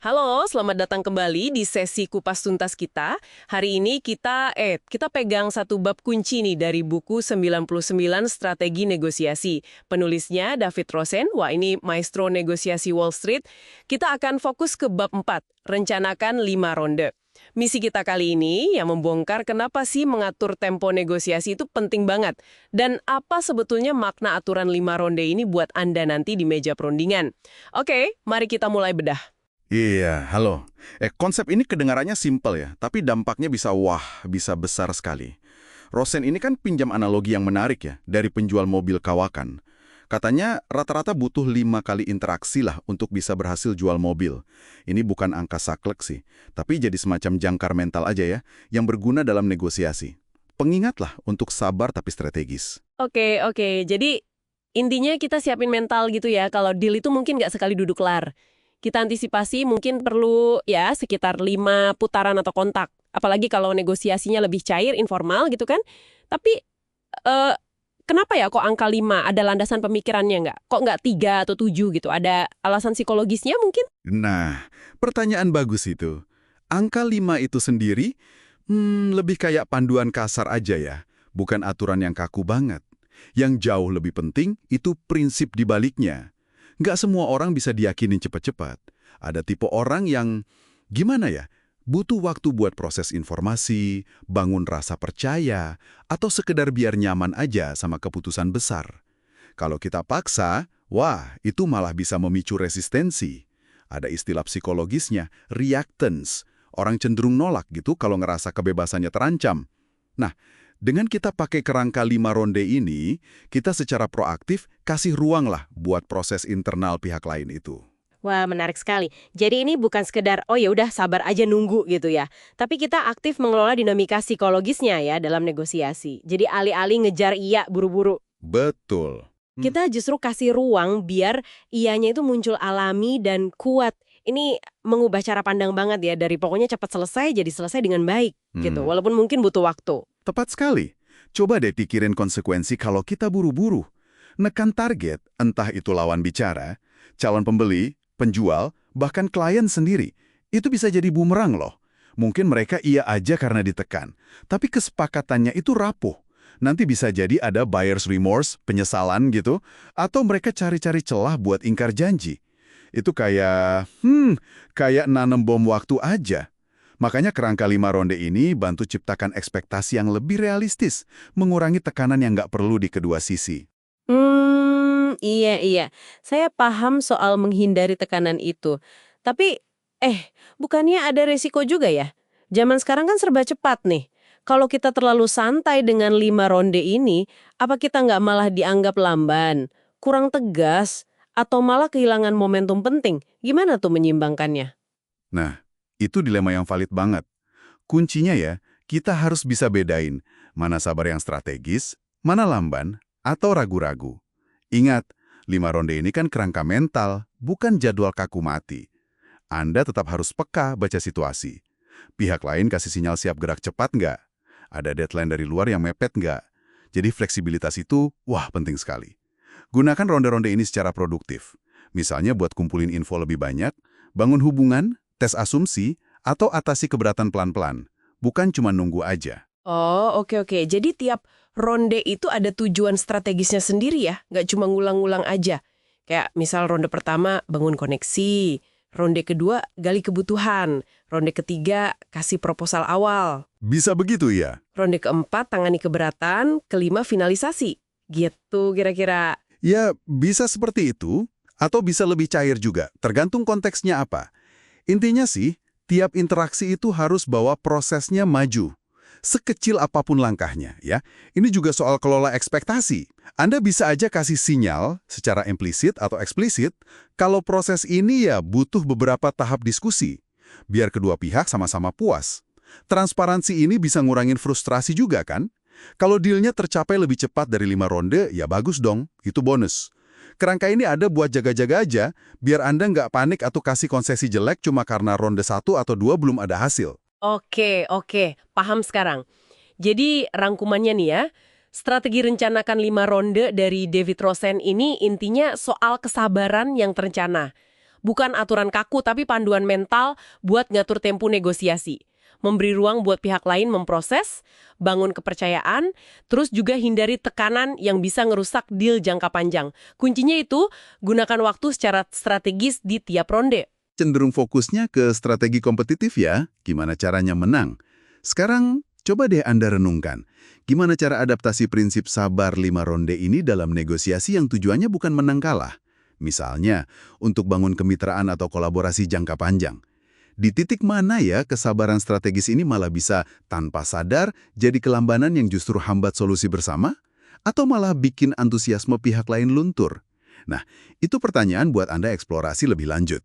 Halo, selamat datang kembali di sesi Kupas Tuntas kita. Hari ini kita pegang satu bab kunci nih dari buku 99 Strategi Negosiasi. Penulisnya David Rosen, wah ini maestro negosiasi Wall Street. Kita akan fokus ke bab 4, rencanakan 5 ronde. Misi kita kali ini yang membongkar kenapa sih mengatur tempo negosiasi itu penting banget. Dan apa sebetulnya makna aturan 5 ronde ini buat Anda nanti di meja perundingan. Oke, mari kita mulai bedah. Iya, halo. Konsep ini kedengarannya simpel ya, tapi dampaknya bisa besar sekali. Rosen ini kan pinjam analogi yang menarik ya, dari penjual mobil kawakan. Katanya rata-rata butuh 5 kali interaksi lah untuk bisa berhasil jual mobil. Ini bukan angka saklek sih, tapi jadi semacam jangkar mental aja ya, yang berguna dalam negosiasi. Pengingatlah untuk sabar tapi strategis. Oke. Jadi intinya kita siapin mental gitu ya, kalau deal itu mungkin nggak sekali duduk kelar. Kita antisipasi mungkin perlu ya sekitar 5 putaran atau kontak. Apalagi kalau negosiasinya lebih cair, informal gitu kan. Tapi eh, kenapa ya kok angka 5? Ada landasan pemikirannya nggak? Kok nggak 3 atau 7 gitu? Ada alasan psikologisnya mungkin? Nah, pertanyaan bagus itu. Angka 5 itu sendiri, lebih kayak panduan kasar aja ya, bukan aturan yang kaku banget. Yang jauh lebih penting itu prinsip di baliknya. Nggak semua orang bisa diyakinin cepat-cepat. Ada tipe orang yang, gimana ya, butuh waktu buat proses informasi, bangun rasa percaya, atau sekedar biar nyaman aja sama keputusan besar. Kalau kita paksa, wah, itu malah bisa memicu resistensi. Ada istilah psikologisnya, reactance. Orang cenderung nolak gitu kalau ngerasa kebebasannya terancam. Nah, dengan kita pakai kerangka 5 ronde ini, kita secara proaktif kasih ruang lah buat proses internal pihak lain itu. Wah, menarik sekali. Jadi ini bukan sekedar, oh ya udah sabar aja nunggu gitu ya. Tapi kita aktif mengelola dinamika psikologisnya ya dalam negosiasi. Jadi alih-alih ngejar iya buru-buru. Betul. Kita justru kasih ruang biar iyanya itu muncul alami dan kuat. Ini mengubah cara pandang banget ya, dari pokoknya cepat selesai jadi selesai dengan baik gitu. Walaupun mungkin butuh waktu. Tepat sekali. Coba deh pikirin konsekuensi kalau kita buru-buru. Nekan target, entah itu lawan bicara, calon pembeli, penjual, bahkan klien sendiri. Itu bisa jadi bumerang loh. Mungkin mereka iya aja karena ditekan. Tapi kesepakatannya itu rapuh. Nanti bisa jadi ada buyer's remorse, penyesalan gitu. Atau mereka cari-cari celah buat ingkar janji. Itu kayak nanam bom waktu aja. Makanya kerangka 5 ronde ini bantu ciptakan ekspektasi yang lebih realistis, mengurangi tekanan yang nggak perlu di kedua sisi. Iya. Saya paham soal menghindari tekanan itu. Tapi, bukannya ada resiko juga ya? Zaman sekarang kan serba cepat nih. Kalau kita terlalu santai dengan 5 ronde ini, apa kita nggak malah dianggap lamban, kurang tegas, atau malah kehilangan momentum penting? Gimana tuh menyimbangkannya? Nah, itu dilema yang valid banget. Kuncinya ya, kita harus bisa bedain mana sabar yang strategis, mana lamban, atau ragu-ragu. Ingat, 5 ronde ini kan kerangka mental, bukan jadwal kaku mati. Anda tetap harus peka baca situasi. Pihak lain kasih sinyal siap gerak cepat nggak? Ada deadline dari luar yang mepet nggak? Jadi fleksibilitas itu, penting sekali. Gunakan ronde-ronde ini secara produktif. Misalnya buat kumpulin info lebih banyak, bangun hubungan, tes asumsi, atau atasi keberatan pelan-pelan. Bukan cuma nunggu aja. Oh, oke. Jadi tiap ronde itu ada tujuan strategisnya sendiri ya? Nggak cuma ngulang-ngulang aja. Kayak misal ronde pertama bangun koneksi, ronde kedua gali kebutuhan, ronde ketiga kasih proposal awal, Bisa begitu ya? ronde keempat tangani keberatan, kelima finalisasi. Gitu kira-kira. Ya, bisa seperti itu, atau bisa lebih cair juga, tergantung konteksnya apa. Intinya sih, tiap interaksi itu harus bawa prosesnya maju. Sekecil apapun langkahnya, ya. Ini juga soal kelola ekspektasi. Anda bisa aja kasih sinyal secara implisit atau eksplisit kalau proses ini ya butuh beberapa tahap diskusi, biar kedua pihak sama-sama puas. Transparansi ini bisa ngurangin frustrasi juga kan? Kalau dealnya tercapai lebih cepat dari 5 ronde, ya bagus dong, itu bonus. Kerangka ini ada buat jaga-jaga aja, biar Anda nggak panik atau kasih konsesi jelek cuma karena ronde 1 atau 2 belum ada hasil. Oke. Paham sekarang. Jadi rangkumannya nih ya, strategi rencanakan 5 ronde dari David Rosen ini intinya soal kesabaran yang terencana. Bukan aturan kaku, tapi panduan mental buat ngatur tempo negosiasi. Memberi ruang buat pihak lain memproses, bangun kepercayaan, terus juga hindari tekanan yang bisa ngerusak deal jangka panjang. Kuncinya itu, gunakan waktu secara strategis di tiap ronde. Cenderung fokusnya ke strategi kompetitif ya, gimana caranya menang. Sekarang, coba deh Anda renungkan, gimana cara adaptasi prinsip sabar 5 ronde ini dalam negosiasi yang tujuannya bukan menang kalah. Misalnya, untuk bangun kemitraan atau kolaborasi jangka panjang. Di titik mana ya kesabaran strategis ini malah bisa tanpa sadar jadi kelambanan yang justru hambat solusi bersama? Atau malah bikin antusiasme pihak lain luntur? Nah, itu pertanyaan buat Anda eksplorasi lebih lanjut.